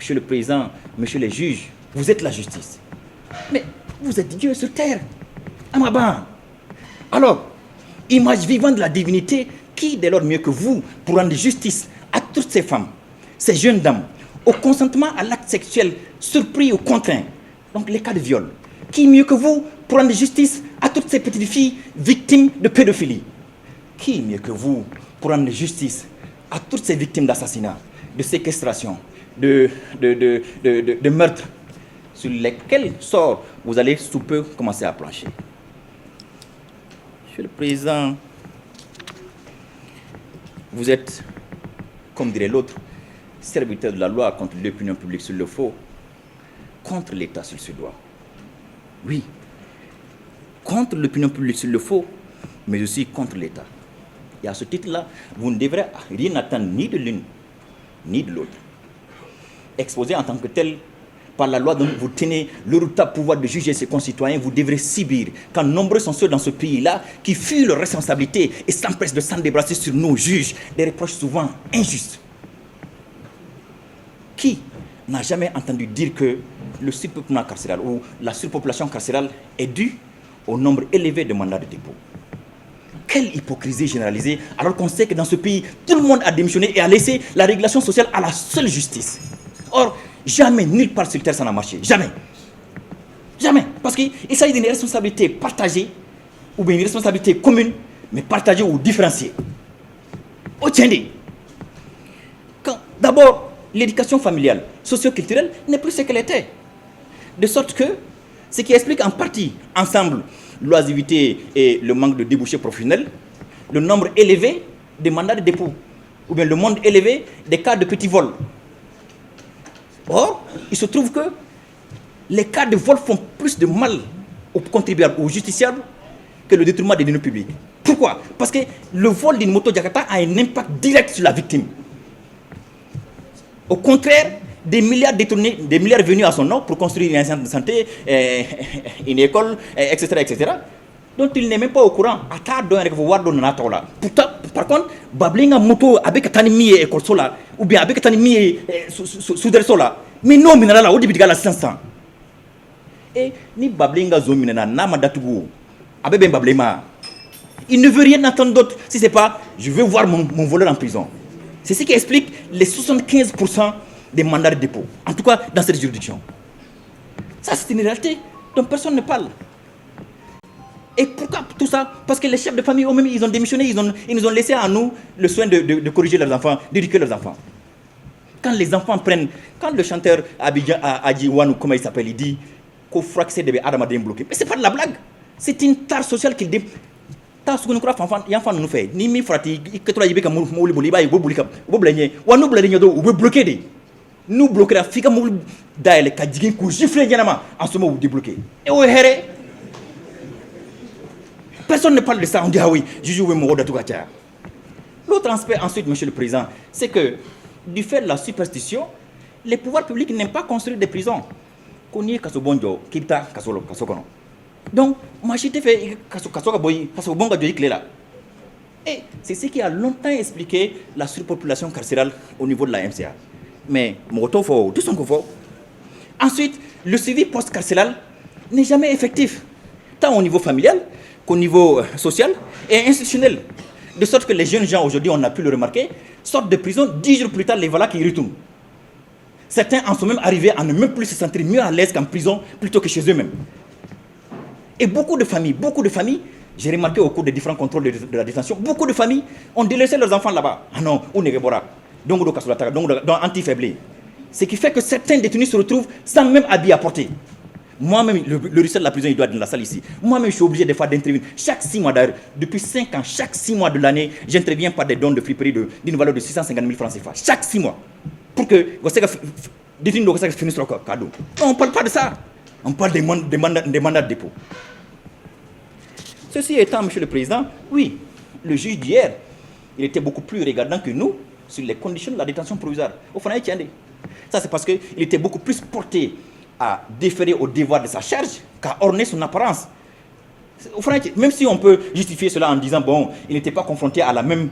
Monsieur le Président, Monsieur les juges, vous êtes la justice. Mais vous êtes Dieu sur terre. Amaban. Alors, image vivante de la divinité, qui dès lors mieux que vous pour rendre justice à toutes ces femmes, ces jeunes dames, au consentement à l'acte sexuel surpris ou contraint, donc les cas de viol. Qui mieux que vous pour rendre justice à toutes ces petites filles victimes de pédophilie? Qui mieux que vous pour rendre justice à toutes ces victimes d'assassinat, de séquestration, de meurtre, sur lesquels sorts vous allez sous peu commencer à plancher? Monsieur le Président, vous êtes, comme dirait l'autre, serviteur de la loi contre l'opinion publique sur le faux, contre l'État sur ce doigt. Oui, contre l'opinion publique sur le faux, mais aussi contre l'État. Et à ce titre-là, vous ne devrez rien attendre ni de l'une, ni de l'autre. Exposé en tant que tel, par la loi dont vous tenez le redoutable pouvoir de juger ses concitoyens, vous devrez subir, quand nombreux sont ceux dans ce pays-là qui fuient leurs responsabilités et s'empressent de s'en débarrasser sur nos juges, des reproches souvent injustes. Qui n'a jamais entendu dire que le surpeuplement carcéral ou la surpopulation carcérale est due au nombre élevé de mandats de dépôt? Quelle hypocrisie généralisée, alors qu'on sait que dans ce pays, tout le monde a démissionné et a laissé la régulation sociale à la seule justice. Or, jamais, nulle part sur terre, ça n'a marché. Jamais. Jamais. Parce qu'il s'agit d'une responsabilité partagée, ou bien une responsabilité commune, mais partagée ou différenciée. Oh, tiens, d'abord, l'éducation familiale, socio-culturelle n'est plus ce qu'elle était. De sorte que, ce qui explique en partie, ensemble, l'oisivité et le manque de débouchés professionnels, le nombre élevé des mandats de dépôt, ou bien le nombre élevé des cas de petits vols. Or, il se trouve que les cas de vol font plus de mal aux contribuables, aux justiciables, que le détournement des deniers publics. Pourquoi? Parce que le vol d'une moto Jakarta a un impact direct sur la victime. Au contraire, des milliards détournés, des milliards venus à son nom pour construire un centre de santé, une école, etc., dont il n'est même pas au courant. Pourtant, par contre, bablinga moto avec tanimi école sola, ou bien avec tanimi soudeur sola, mais non, mais là, au début de la 500. Et ni bablinga zomina nama datugu, avec ben bablema. Il ne veut rien entendre d'autre si c'est pas je veux voir mon voleur en prison. C'est ce qui explique les 75% des mandats de dépôt, en tout cas dans cette juridiction. Ça, c'est une réalité dont personne ne parle. Et pourquoi tout ça? Parce que les chefs de famille eux-mêmes, ils ont démissionné, ils nous ont laissé à nous le soin de corriger leurs enfants, d'éduquer leurs enfants. Quand les enfants prennent, quand le chanteur Adjiwanou, comment il s'appelle, il dit qu'au fraxé de Adama bloqué. Mais c'est pas de la blague. C'est une tare sociale qu'il dit. Ta ce que nous croyons, enfant nous fait. Ni mi frati, que toi yibeka mouli boliba, ibo bolika, ibo blenye, ou nous blenye do, ou bloqué de. Nous bloquer la fika mouli d'aile, kadjigin, kou gifle yanama, en ce moment vous débloquez. Et au here, personne ne parle de ça, on dit ah oui, je joue mon rôle de tout gâteau. L'autre aspect ensuite, Monsieur le Président, c'est que du fait de la superstition, les pouvoirs publics n'aiment pas construire des prisons. Koni kasobonjo, kipta kasokono. Donc, moi j'ai fait kasobonga de là. Et c'est ce qui a longtemps expliqué la surpopulation carcérale au niveau de la MCA. Mais moto faut, tout son faut. Ensuite, le suivi post-carcéral n'est jamais effectif, tant au niveau familial qu'au niveau social et institutionnel. De sorte que les jeunes gens aujourd'hui, on a pu le remarquer, sortent de prison, 10 jours plus tard, les voilà qui retournent. Certains en sont même arrivés à ne même plus se sentir mieux à l'aise qu'en prison plutôt que chez eux-mêmes. Et beaucoup de familles, j'ai remarqué au cours des différents contrôles de la détention, beaucoup de familles ont délaissé leurs enfants là-bas. Ah non, on est rebora. Donc anti-faiblé. Ce qui fait que certains détenus se retrouvent sans même habit à porter. Moi-même, le ruisseau de la prison, il doit être dans la salle ici. Moi-même, je suis obligé des fois d'intervenir. Chaque 6 mois d'ailleurs, depuis 5 ans, chaque 6 mois de l'année, j'interviens par des dons de friperie d'une valeur de 650 000 francs CFA. Chaque 6 mois. Pour que vous détenus finissent leur cadeau. On ne parle pas de ça. On parle des mandats de dépôt. Ceci étant, Monsieur le Président, oui, le juge d'hier, il était beaucoup plus regardant que nous sur les conditions de la détention provisoire. Au fond, ça c'est parce qu'il était beaucoup plus porté à déférer au devoir de sa charge qu'à orner son apparence. Au fond, même si on peut justifier cela en disant, bon, il n'était pas confronté à la même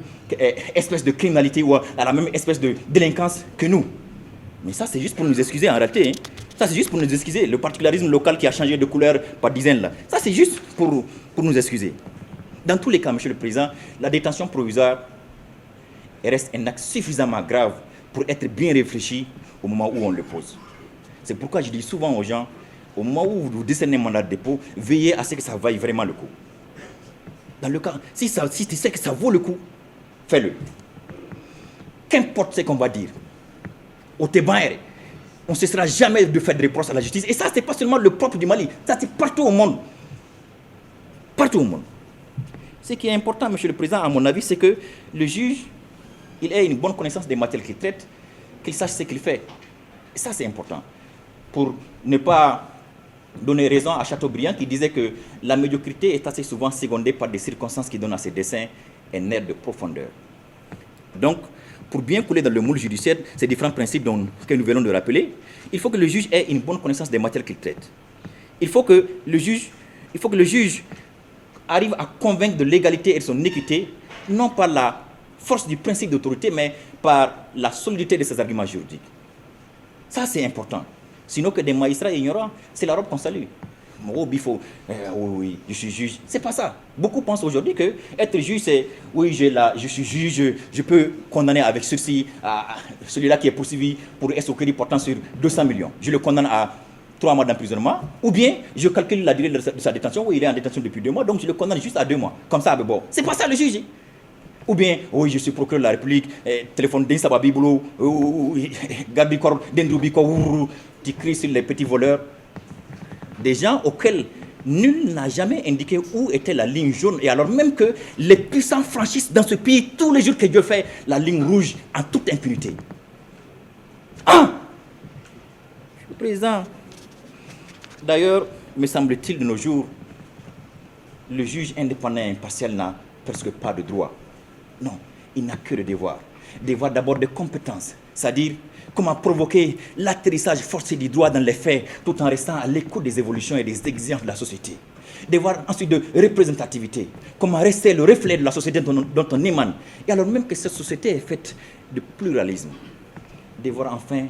espèce de criminalité ou à la même espèce de délinquance que nous. Mais ça, c'est juste pour nous excuser en réalité. Hein. Ça, c'est juste pour nous excuser. Le particularisme local qui a changé de couleur par dizaines là. Ça, c'est juste pour nous excuser. Dans tous les cas, Monsieur le Président, la détention provisoire reste un acte suffisamment grave pour être bien réfléchi au moment où on le pose. C'est pourquoi je dis souvent aux gens, au moment où vous décernez un mandat de dépôt, veillez à ce que ça vaille vraiment le coup. Dans le cas, si tu sais que ça vaut le coup, fais-le. Qu'importe ce qu'on va dire, au Tébaïre, on ne cessera jamais de faire des reproches à la justice. Et ça, ce n'est pas seulement le propre du Mali, ça c'est partout au monde. Partout au monde. Ce qui est important, Monsieur le Président, à mon avis, c'est que le juge, il ait une bonne connaissance des matières qu'il traite, qu'il sache ce qu'il fait. Et ça, c'est important. Pour ne pas donner raison à Chateaubriand qui disait que la médiocrité est assez souvent secondée par des circonstances qui donnent à ses dessins un air de profondeur. Donc, pour bien couler dans le moule judiciaire, ces différents principes que nous venons de rappeler, il faut que le juge ait une bonne connaissance des matières qu'il traite. Il faut que le juge arrive à convaincre de l'égalité et de son équité, non par la force du principe d'autorité, mais par la solidité de ses arguments juridiques. Ça, c'est important. Sinon que des magistrats ignorants, c'est la robe qu'on salue. Oh, Bifo, oui, je suis juge. C'est pas ça. Beaucoup pensent aujourd'hui que être juge, c'est oui, je suis juge, je peux condamner avec ceci à celui-là qui est poursuivi pour escroquerie portant sur 200 millions. Je le condamne à 3 mois d'emprisonnement, ou bien je calcule la durée de sa détention, où il est en détention depuis 2 mois, donc je le condamne juste à 2 mois. Comme ça, bon. C'est pas ça le juge. Ou bien, oui, je suis procureur de la République, téléphone d'un Sababiboulou, garde du corps d'Endroubiko, tu cries sur les petits voleurs. Des gens auxquels nul n'a jamais indiqué où était la ligne jaune, et alors même que les puissants franchissent dans ce pays tous les jours que Dieu fait la ligne rouge en toute impunité. Ah! Le président, d'ailleurs, me semble-t-il de nos jours, le juge indépendant et impartial n'a presque pas de droit. Non, il n'a que de devoirs. Devoir d'abord de compétences, c'est-à-dire comment provoquer l'atterrissage forcé du droit dans les faits tout en restant à l'écoute des évolutions et des exigences de la société. Devoir ensuite de représentativité, comment rester le reflet de la société dont on émane. Et alors même que cette société est faite de pluralisme. Devoir enfin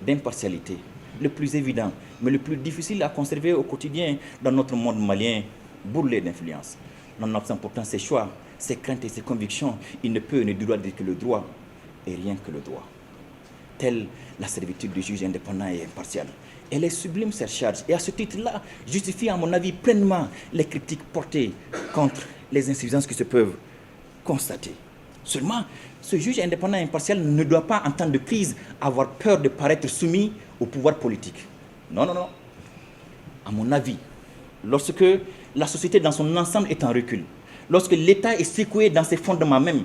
d'impartialité, le plus évident, mais le plus difficile à conserver au quotidien dans notre monde malien, bourrelé d'influence. Nonobstant pourtant ses choix, ses craintes et ses convictions, il ne peut et ne doit dire que le droit et rien que le droit. Telle la servitude du juge indépendant et impartial. Elle est sublime, cette charge, et à ce titre-là, justifie à mon avis pleinement les critiques portées contre les insuffisances qui se peuvent constater. Seulement, ce juge indépendant et impartial ne doit pas, en temps de crise, avoir peur de paraître soumis au pouvoir politique. Non, non, non. À mon avis, lorsque la société dans son ensemble est en recul, lorsque l'État est secoué dans ses fondements même,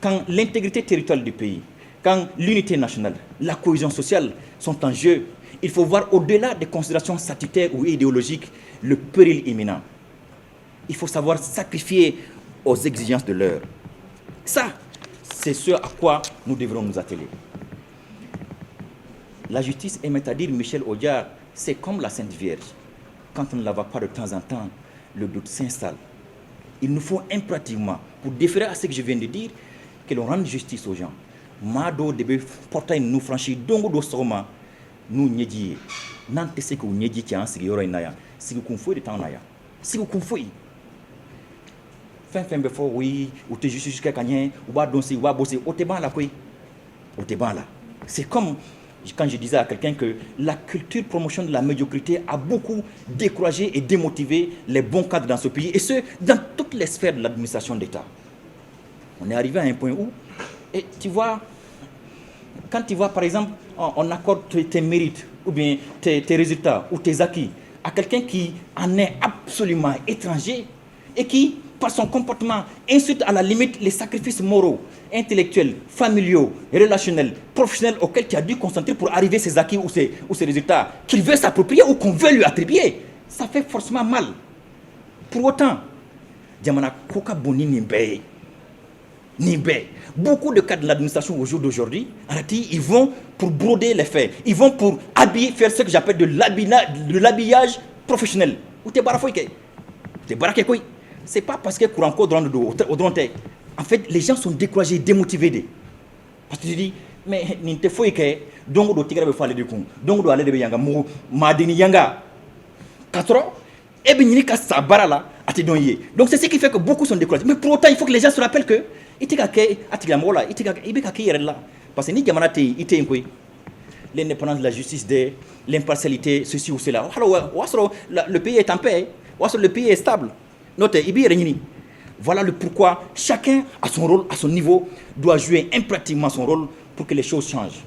quand l'intégrité territoriale du pays, quand l'unité nationale, la cohésion sociale sont en jeu, il faut voir au-delà des considérations statutaires ou idéologiques le péril imminent. Il faut savoir sacrifier aux exigences de l'heure. Ça, c'est ce à quoi nous devrons nous atteler. La justice aimait à dire, Michel Audiard, c'est comme la Sainte Vierge. Quand on ne la voit pas de temps en temps, le doute s'installe. Il nous faut impérativement, pour déférer à ce que je viens de dire, que l'on rende justice aux gens. Mado debe portail nous franchit dongo do soma nous nyedi nante se ko nyedi ti an sigi yoro inaya sigi kun foi de temps naya sigi kun foi fin be fo oui ou te juste jusqu'à gagner ou ba don si ou ba bosser au te ban la koi au te ban là. C'est comme quand je disais à quelqu'un que la culture promotion de la médiocrité a beaucoup découragé et démotivé les bons cadres dans ce pays, et ce, dans toutes les sphères de l'administration d'État. On est arrivé à un point où, et tu vois, quand tu vois par exemple, on accorde tes mérites, ou bien tes résultats, ou tes acquis, à quelqu'un qui en est absolument étranger, et qui, par son comportement, insulte à la limite les sacrifices moraux, intellectuels, familiaux, relationnels, professionnels auxquels tu as dû concentrer pour arriver à ces acquis ou ces résultats, qu'il veut s'approprier ou qu'on veut lui attribuer, ça fait forcément mal. Pour autant, Diamana Koka Boni Nimbe, beaucoup de cas de l'administration au jour d'aujourd'hui, ils vont pour broder les faits, ils vont pour faire ce que j'appelle de l'habillage professionnel. Ou t'es barafoïke, t'es barakekoui. C'est pas parce que courant code au dronte. En fait, les gens sont découragés, démotivés. Parce que tu dis, mais n'inte faut que donc do tigre be fale de kun donc do ale de yanga mo madini yanga 4 ans et bien ni ka sabara là ati don yé. Donc c'est ce qui fait que beaucoup sont découragés. Mais pour autant il faut que les gens se rappellent que itika ke atiga mola itika ibeka ke yere là parce que ni jamana te ite ngoy l'indépendance de la justice, de l'impartialité, ceci ou cela. Le pays est en paix, le pays est stable. Voilà le pourquoi chacun à son rôle, à son niveau, doit jouer impérativement son rôle pour que les choses changent,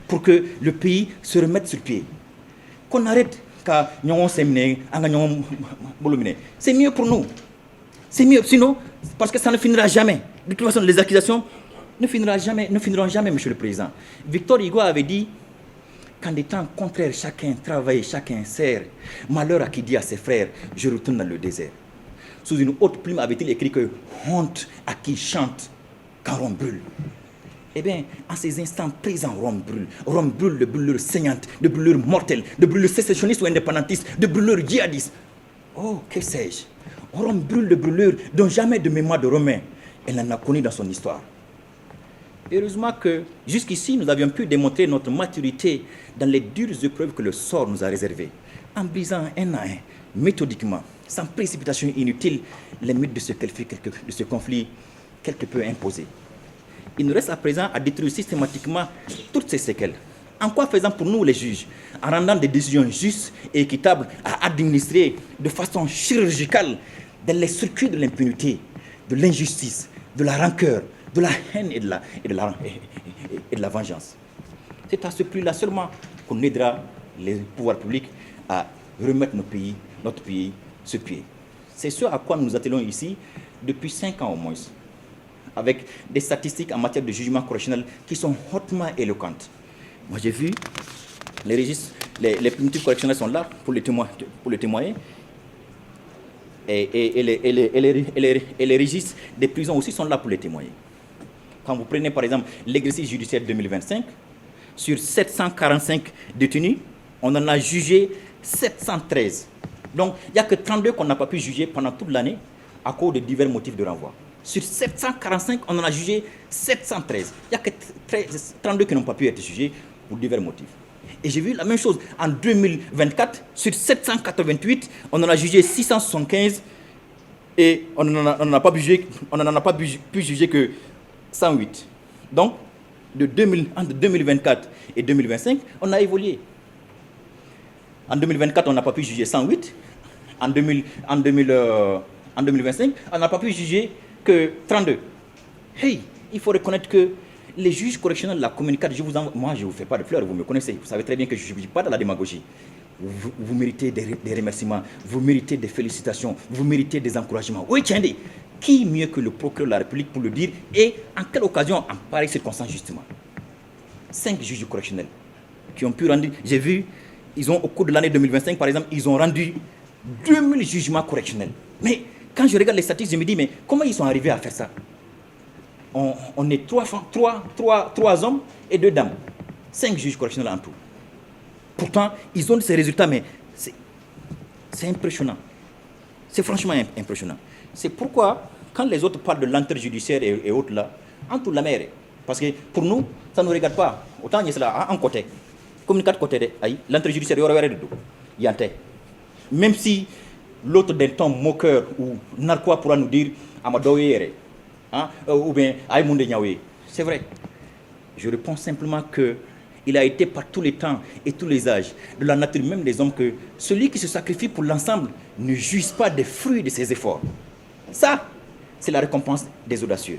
pour que le pays se remette sur pied. Qu'on arrête quand c'est mieux pour nous. C'est mieux, sinon, parce que ça ne finira jamais. De toute façon, les accusations ne finiront jamais, Monsieur le Président. Victor Hugo avait dit, quand des temps contraires, chacun travaille, chacun sert. Malheur à qui dit à ses frères, je retourne dans le désert. Sous une haute plume avait-il écrit que honte à qui chante quand Rome brûle. Eh bien, en ces instants présents, Rome brûle de brûlures saignantes, de brûlures mortelles, de brûlures sécessionnistes ou indépendantistes, de brûlures djihadistes. Oh, que sais-je? Rome brûle de brûlures dont jamais de mémoire de Romain elle en a connu dans son histoire. Heureusement que jusqu'ici, nous avions pu démontrer notre maturité dans les dures épreuves que le sort nous a réservées, en brisant un à un, méthodiquement, sans précipitation inutile, les mythes de ce conflit quelque peu imposé. Il nous reste à présent à détruire systématiquement toutes ces séquelles. En quoi faisant pour nous les juges? En rendant des décisions justes et équitables à administrer de façon chirurgicale dans les circuits de l'impunité, de l'injustice, de la rancœur, de la haine et de la vengeance. C'est à ce prix-là seulement qu'on aidera les pouvoirs publics à remettre notre pays sur pied. C'est ce à quoi nous nous attelons ici depuis 5 ans au moins, avec des statistiques en matière de jugement correctionnel qui sont hautement éloquentes. Moi j'ai vu, les registres, les primitifs correctionnels sont là pour les témoigner. Et les registres des prisons aussi sont là pour les témoigner. Quand vous prenez par exemple l'exercice judiciaire 2025, sur 745 détenus, on en a jugé 713. Donc il n'y a que 32 qu'on n'a pas pu juger pendant toute l'année à cause de divers motifs de renvoi. Sur 745, on en a jugé 713. Il n'y a que 32 qui n'ont pas pu être jugés pour divers motifs. Et j'ai vu la même chose en 2024, sur 788, on en a jugé 675 et on n'en a pas pu juger que 108. Donc, entre 2024 et 2025, on a évolué. En 2024, on n'a pas pu juger 108. En 2025, on n'a pas pu juger que 32. Hey, il faut reconnaître que les juges correctionnels de la commune 4, moi je ne vous fais pas de fleurs, vous me connaissez, vous savez très bien que je ne suis pas dans la démagogie. Vous méritez des remerciements, vous méritez des félicitations, vous méritez des encouragements. Oui, tiens, qui mieux que le procureur de la République pour le dire et en quelle occasion, en pareille circonstance justement. 5 juges correctionnels qui ont pu rendre, j'ai vu, ils ont au cours de l'année 2025 par exemple, ils ont rendu 2000 jugements correctionnels. Mais quand je regarde les statistiques, je me dis, mais comment ils sont arrivés à faire ça? On est 3 hommes et 2 dames. 5 juges correctionnels en tout. Pourtant, ils ont ces résultats, mais c'est impressionnant. C'est franchement impressionnant. C'est pourquoi, quand les autres parlent de l'interjudiciaire et autres là, en tout la mer. Parce que pour nous, ça ne nous regarde pas. Autant il y a cela en côté. Comme 4 côtés, l'interjudiciaire, il y a un. Même si l'autre d'un ton moqueur ou narquois pourra nous dire Amadoyere. Ou bien Aïmounde Niaoué. C'est vrai. Je réponds simplement que il a été par tous les temps et tous les âges, de la nature même des hommes, que celui qui se sacrifie pour l'ensemble ne jouisse pas des fruits de ses efforts. Ça, c'est la récompense des audacieux.